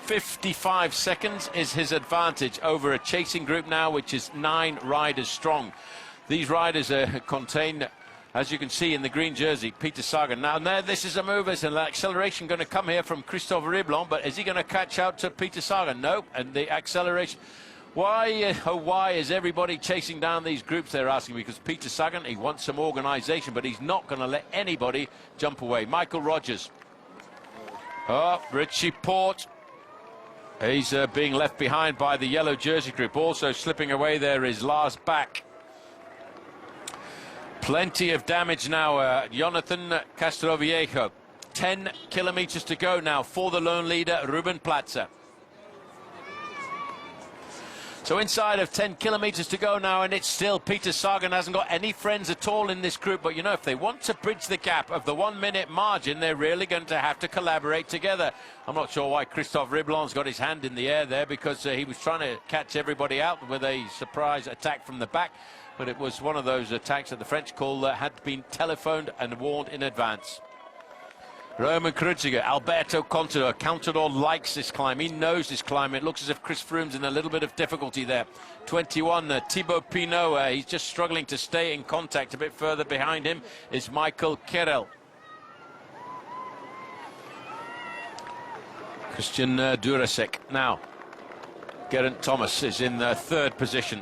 55 seconds is his advantage over a chasing group now, which is 9 riders strong. These riders contain, as you can see in the green jersey, Peter Sagan. Now, this is a move. There's an acceleration going to come here from Christophe Riblon, but is he going to catch out to Peter Sagan? Nope. And the acceleration... Why, oh why is everybody chasing down these groups, they're asking? Because Peter Sagan, he wants some organisation, but he's not going to let anybody jump away. Michael Rogers. Oh, Richie Port. He's being left behind by the yellow jersey group. Also slipping away there is Lars Bak. Plenty of damage now. Jonathan Castroviejo. 10 kilometres to go now for the lone leader, Ruben Platzer. So inside of 10 kilometres to go now, and it's still Peter Sagan hasn't got any friends at all in this group. But, you know, if they want to bridge the gap of the 1 minute margin, they're really going to have to collaborate together. I'm not sure why Christophe Riblon's got his hand in the air there, because he was trying to catch everybody out with a surprise attack from the back. But it was one of those attacks that the French call had been telephoned and warned in advance. Roman Kreuziger, Alberto Contador. Contador likes this climb. He knows this climb. It looks as if Chris Froome's in a little bit of difficulty there. 21, Thibaut Pinot. He's just struggling to stay in contact. A bit further behind him is Michael Kerel. Christian Durasek. Now, Geraint Thomas is in third position.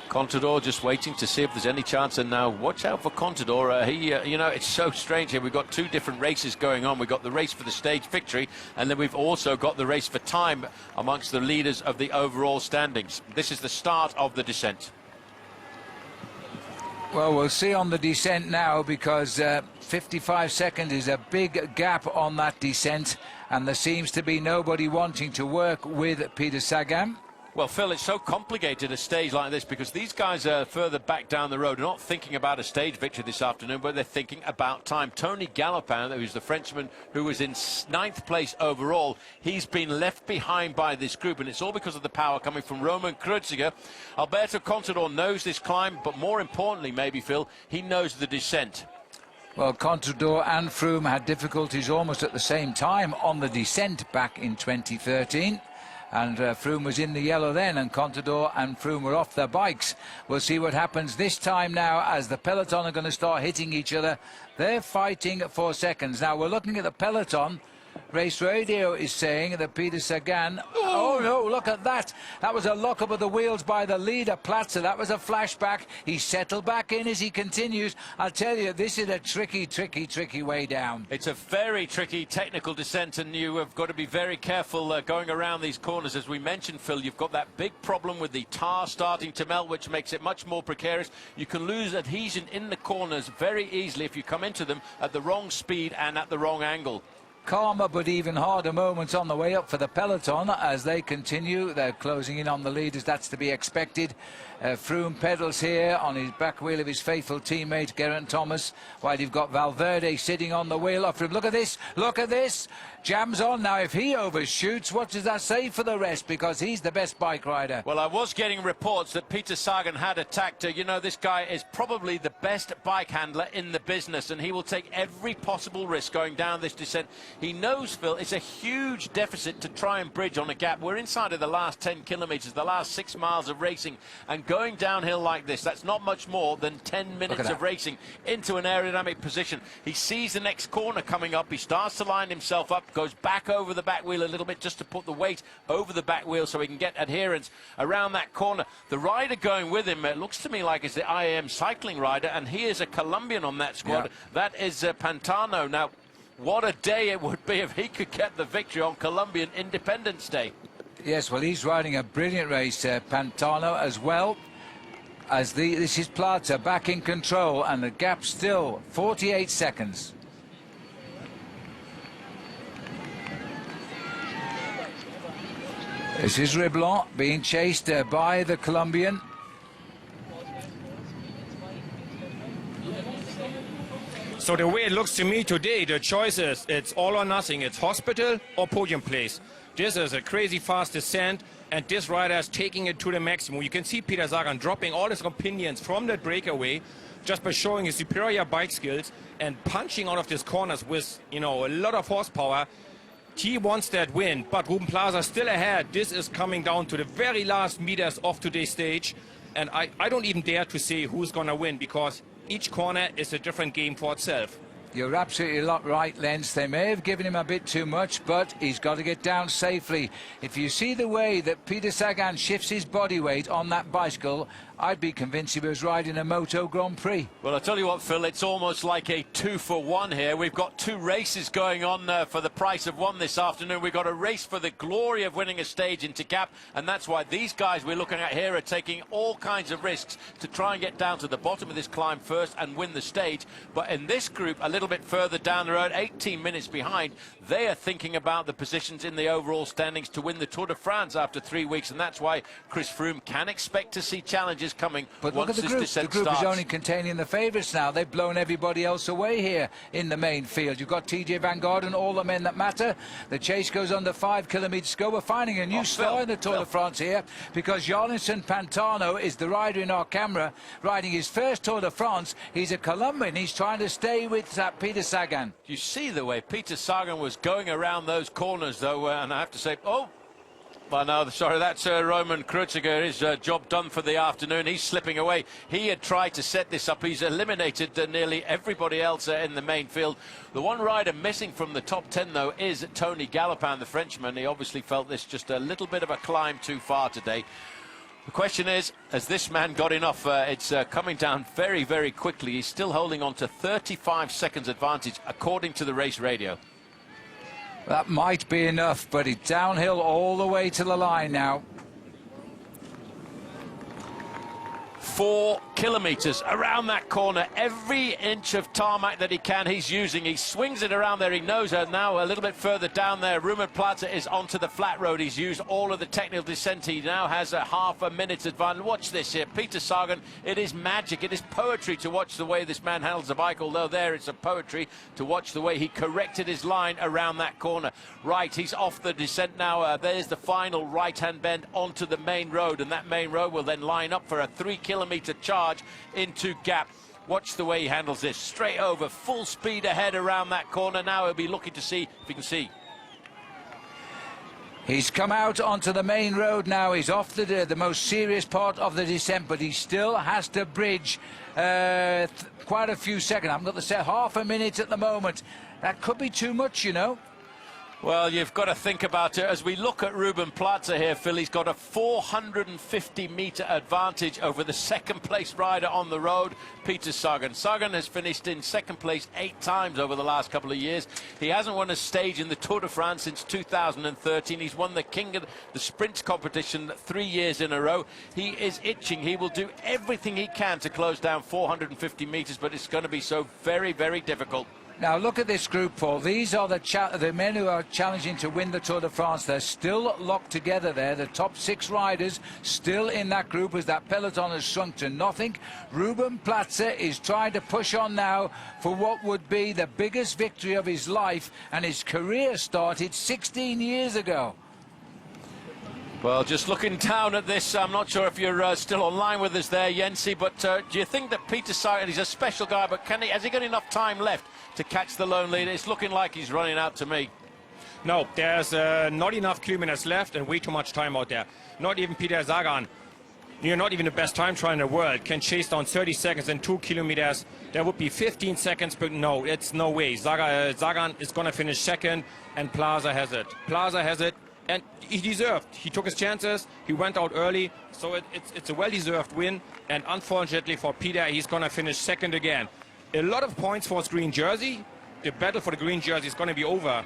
Contador just waiting to see if there's any chance, and now watch out for Contador. You know, it's so strange here. We've got two different races going on. We've got the race for the stage victory, and then we've also got the race for time amongst the leaders of the overall standings. This is the start of the descent. Well, we'll see on the descent now, because 55 seconds is a big gap on that descent, and there seems to be nobody wanting to work with Peter Sagan. Well, Phil, it's so complicated a stage like this because these guys are further back down the road. They're not thinking about a stage victory this afternoon, but they're thinking about time. Tony Galopin, who's the Frenchman who was in 9th place overall, he's been left behind by this group, and it's all because of the power coming from Roman Kreuziger. Alberto Contador knows this climb, but more importantly, maybe, Phil, he knows the descent. Well, Contador and Froome had difficulties almost at the same time on the descent back in 2013. And Froome was in the yellow then, and Contador and Froome were off their bikes. We'll see what happens this time now as the peloton are going to start hitting each other. They're fighting for seconds. Now, we're looking at the peloton. Race Radio is saying that Peter Sagan... Oh, no, look at that. That was a lock-up of the wheels by the leader, Platzer. That was a flashback. He settled back in as he continues. I'll tell you, this is a tricky, tricky, tricky way down. It's a very tricky technical descent, and you have got to be very careful going around these corners. As we mentioned, Phil, you've got that big problem with the tar starting to melt, which makes it much more precarious. You can lose adhesion in the corners very easily if you come into them at the wrong speed and at the wrong angle. Calmer but even harder moments on the way up for the peloton as they continue. They're closing in on the leaders. That's to be expected. Froome pedals here on his back wheel of his faithful teammate Geraint Thomas, while you've got Valverde sitting on the wheel off him. Look at this, look at this. Jams on. Now, if he overshoots, what does that say for the rest? Because he's the best bike rider. Well, I was getting reports that Peter Sagan had attacked. You know, this guy is probably the best bike handler in the business, and he will take every possible risk going down this descent. He knows, Phil, it's a huge deficit to try and bridge on a gap. We're inside of the last 10 kilometres, the last 6 miles of racing, and going downhill like this, that's not much more than 10 minutes of racing into an aerodynamic position. He sees the next corner coming up. He starts to line himself up, goes back over the back wheel a little bit just to put the weight over the back wheel so he can get adherence around that corner. The rider going with him, it looks to me like it's the IAM cycling rider, and he is a Colombian on that squad. Yeah. That is Pantano. Now, what a day it would be if he could get the victory on Colombian Independence Day. Yes, well, he's riding a brilliant race, Pantano, as well. As this is Platzer back in control, and the gap still 48 seconds. This is Riblon being chased by the Colombian. So the way it looks to me today, the choice is it's all or nothing. It's hospital or podium place. This is a crazy fast descent, and this rider is taking it to the maximum. You can see Peter Sagan dropping all his opinions from that breakaway just by showing his superior bike skills and punching out of these corners with, you know, a lot of horsepower. He wants that win, but Ruben Plaza still ahead. This is coming down to the very last meters of today's stage. And I don't even dare to say who's going to win, because each corner is a different game for itself. You're absolutely right, Lenz. They may have given him a bit too much, but he's got to get down safely. If you see the way that Peter Sagan shifts his body weight on that bicycle, I'd be convinced he was riding a Moto Grand Prix. Well, I'll tell you what, Phil, it's almost like a 2-for-1 here. We've got two races going on for the price of one this afternoon. We've got a race for the glory of winning a stage into Gap, and that's why these guys we're looking at here are taking all kinds of risks to try and get down to the bottom of this climb first and win the stage. But in this group, a little bit further down the road, 18 minutes behind, they are thinking about the positions in the overall standings to win the Tour de France after 3 weeks, and that's why Chris Froome can expect to see challenges coming. But once look at the this group. descent The group starts. is only containing the favourites now. They've blown everybody else away here in the main field. You've got TJ Van Garderen, all the men that matter. The chase goes under 5 kilometres to go. We're finding a new star in the Tour de France here, because Jolinson Pantano is the rider in our camera, riding his first Tour de France. He's a Colombian. He's trying to stay with Peter Sagan. You see the way Peter Sagan was going around those corners, though, and I have to say, oh, well, no, sorry, that's Roman Kreuziger. His job done for the afternoon. He's slipping away. He had tried to set this up. He's eliminated nearly everybody else in the main field. The one rider missing from the top 10, though, is Tony Galopin, the Frenchman. He obviously felt this just a little bit of a climb too far today. The question is, has this man got enough? It's coming down very, very quickly. He's still holding on to 35 seconds advantage, according to the race radio. That might be enough, but it's downhill all the way to the line now. 4 kilometres around that corner. Every inch of tarmac that he can, he's using. He swings it around there. He knows her now. A little bit further down there, Ruben Plaza is onto the flat road. He's used all of the technical descent. He now has a half a minute's advantage. Watch this here. Peter Sagan, it is magic. It is poetry to watch the way this man handles the bike, although there it's a poetry to watch the way he corrected his line around that corner. Right, he's off the descent now. There's the final right-hand bend onto the main road, and that main road will then line up for a 3-kilometre charge into Gap. Watch the way he handles this. Straight over, full speed ahead around that corner. Now he'll be looking to see if he can see. He's come out onto the main road now. He's off the most serious part of the descent, but he still has to bridge quite a few seconds. I'm going to say half a minute at the moment. That could be too much, you know. Well, you've got to think about it. As we look at Ruben Plaza here, Phil, he's got a 450-metre advantage over the second-place rider on the road, Peter Sagan. Sagan has finished in second place 8 times over the last couple of years. He hasn't won a stage in the Tour de France since 2013. He's won the King of the Sprints competition 3 years in a row. He is itching. He will do everything he can to close down 450 metres, but it's going to be so very, very difficult. Now look at this group, Paul. These are the men who are challenging to win the Tour de France. They're still locked together there. The top 6 riders still in that group as that peloton has shrunk to nothing. Ruben Plaza is trying to push on now for what would be the biggest victory of his life, and his career started 16 years ago. Well, just looking down at this, I'm not sure if you're still online with us there, Jensi, but do you think that Peter Sagan, he's a special guy, but has he got enough time left to catch the lone leader? It's looking like he's running out to me. No, there's not enough kilometers left and way too much time out there. Not even Peter Sagan, you're not even the best time trial in the world, can chase down 30 seconds and 2 kilometers. There would be 15 seconds, but no, it's no way. Sagan is going to finish second, and Plaza has it. Plaza has it. And he deserved. He took his chances. He went out early. So it's a well-deserved win. And unfortunately for Peter, he's going to finish second again. A lot of points for his green jersey. The battle for the green jersey is going to be over.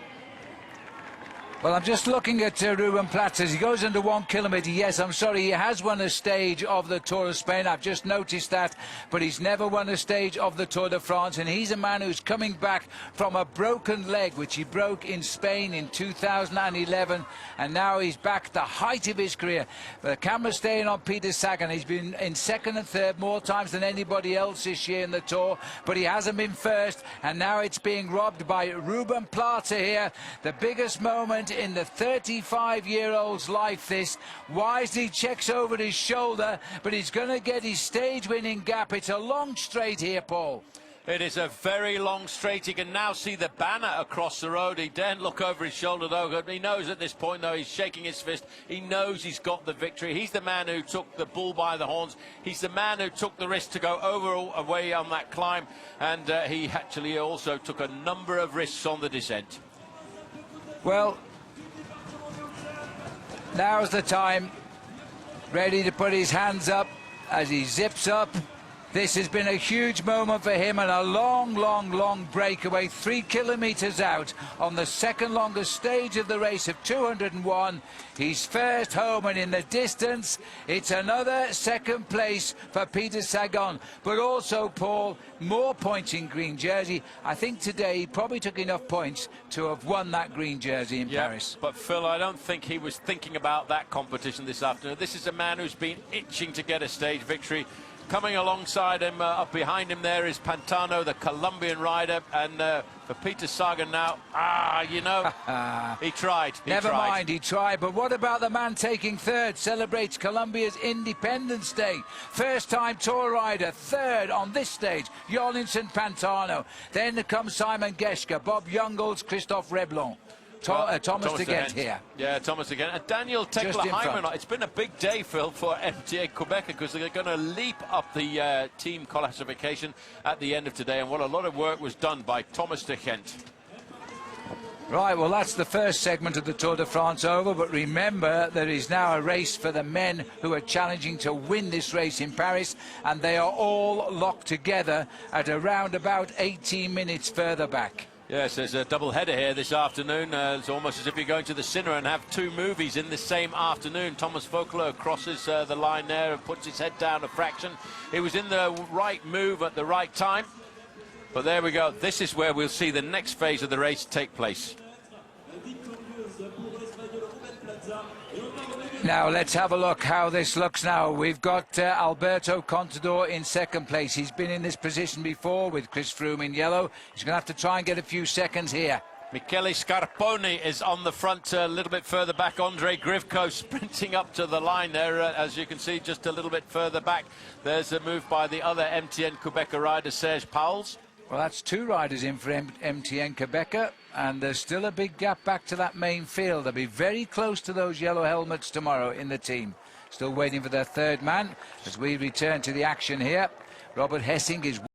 Well, I'm just looking at Ruben Plaza. He goes under 1 kilometre. Yes, I'm sorry, he has won a stage of the Tour of Spain. I've just noticed that. But he's never won a stage of the Tour de France. And he's a man who's coming back from a broken leg, which he broke in Spain in 2011. And now he's back at the height of his career. The camera's staying on Peter Sagan. He's been in second and third more times than anybody else this year in the Tour. But he hasn't been first. And now it's being robbed by Ruben Plaza here. The biggest moment in the 35-year-old's life, this. Wisely checks over his shoulder, but he's going to get his stage-winning Gap. It's a long straight here, Paul. It is a very long straight. You can now see the banner across the road. He daren't look over his shoulder, though. He knows at this point, though, he's shaking his fist. He knows he's got the victory. He's the man who took the bull by the horns. He's the man who took the risk to go away on that climb. And he actually also took a number of risks on the descent. Well, now's the time. Ready to put his hands up as he zips up. This has been a huge moment for him and a long breakaway, 3 kilometres out on the second longest stage of the race of 201. He's first home, and in the distance, it's another second place for Peter Sagan. But also, Paul, more points in green jersey. I think today he probably took enough points to have won that green jersey in Paris. But Phil, I don't think he was thinking about that competition this afternoon. This is a man who's been itching to get a stage victory. Coming alongside him, up behind him there is Pantano, the Colombian rider, and for Peter Sagan now, you know, he tried. Never mind, he tried. But what about the man taking third? Celebrates Colombia's Independence Day. First-time tour rider, third on this stage, Jolinson Pantano. Then comes Simon Geschke, Bob Jungels, Christophe Reblon. Thomas de Gent here. Yeah, Thomas de Gent. And Daniel Teklehaimanot. It's been a big day, Phil, for MTA Quebec, because they're going to leap up the team classification at the end of today. And what a lot of work was done by Thomas de Gent. Right, well, that's the first segment of the Tour de France over, but remember there is now a race for the men who are challenging to win this race in Paris, and they are all locked together at around about 18 minutes further back. Yes, there's a double header here this afternoon. It's almost as if you're going to the cinema and have two movies in the same afternoon. Thomas Vogler crosses the line there and puts his head down a fraction. He was in the right move at the right time. But there we go. This is where we'll see the next phase of the race take place. Now let's have a look how this looks now. We've got Alberto Contador in second place. He's been in this position before with Chris Froome in yellow. He's going to have to try and get a few seconds here. Michele Scarponi is on the front, a little bit further back. Andre Grivko sprinting up to the line there, as you can see, just a little bit further back. There's a move by the other MTN Quebec rider, Serge Pauls. Well, that's two riders in for MTN Quebec, and there's still a big gap back to that main field. They'll be very close to those yellow helmets tomorrow in the team. Still waiting for their third man as we return to the action here. Robert Hessing is